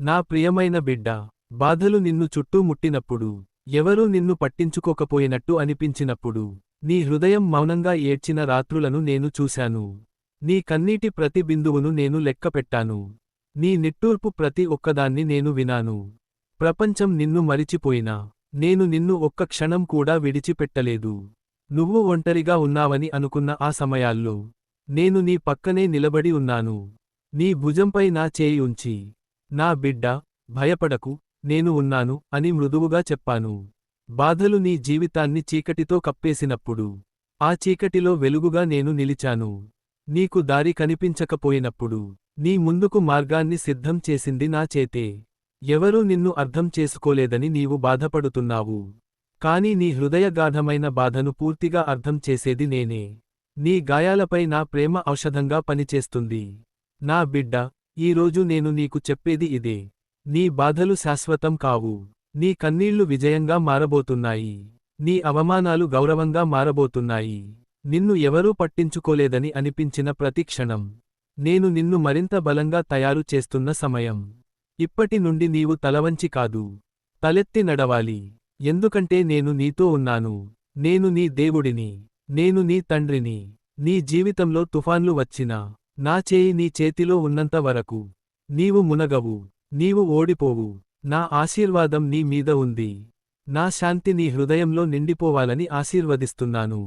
నా ప్రియమైన బిడ్డ, బాధలు నిన్ను చుట్టూ ముట్టినప్పుడు, ఎవరూ నిన్ను పట్టించుకోకపోయినట్టు అనిపించినప్పుడు, నీ హృదయం మౌనంగా ఏడ్చిన రాత్రులను నేను చూశాను. నీ కన్నీటి ప్రతి బిందువును నేను లెక్కపెట్టాను. నీ నిట్టూర్పు ప్రతి ఒక్కదాన్ని నేను వినాను. ప్రపంచం నిన్ను మరిచిపోయినా, నేను నిన్ను ఒక్క క్షణం కూడా విడిచిపెట్టలేదు. నువ్వు ఒంటరిగా ఉన్నావని అనుకున్న ఆ సమయాల్లో, నేను నీ పక్కనే నిలబడి ఉన్నాను. నీ భుజంపై నా చేయి ఉంచి, నా బిడ్డా, భయపడకు, నేను ఉన్నాను అని మృదువుగా చెప్పాను. బాధలు నీ జీవితాన్ని చీకటితో కప్పేసినప్పుడు, ఆ చీకటిలో వెలుగుగా నేను నిలిచాను. నీకు దారి కనిపించకపోయినప్పుడు, నీ ముందుకు మార్గాన్ని సిద్ధం చేసింది నా చేతే. ఎవరూ నిన్ను అర్థం చేసుకోలేదని నీవు బాధపడుతున్నావు. కాని నీ హృదయగాఢమైన బాధను పూర్తిగా అర్థం చేసేది నేనే. నీ గాయాలపై నా ప్రేమ ఔషధంగా పనిచేస్తుంది. నా బిడ్డ, ఈరోజు నేను నీకు చెప్పేది ఇదే. నీ బాధలు శాశ్వతం కావు. నీ కన్నీళ్లు విజయంగా మారబోతున్నాయి. నీ అవమానాలు గౌరవంగా మారబోతున్నాయి. నిన్ను ఎవరూ పట్టించుకోలేదని అనిపించిన ప్రతి క్షణం, నేను నిన్ను మరింత బలంగా తయారు చేస్తున్న సమయం. ఇప్పటి నుండి నీవు తలవంచి కాదు, తలెత్తి నడవాలి. ఎందుకంటే నేను నీతో ఉన్నాను. నేను నీ దేవుడిని. నేను నీ తండ్రిని. నీ జీవితంలో తుఫాన్లు వచ్చినా, నా చేయి నీ చేతిలో ఉన్నంత వరకు నీవు మునగవు. నీవు ఓడిపోవు. నా ఆశీర్వాదం నీ మీద ఉంది. నా శాంతి నీ హృదయంలో నిండిపోవాలని ఆశీర్వదిస్తున్నాను.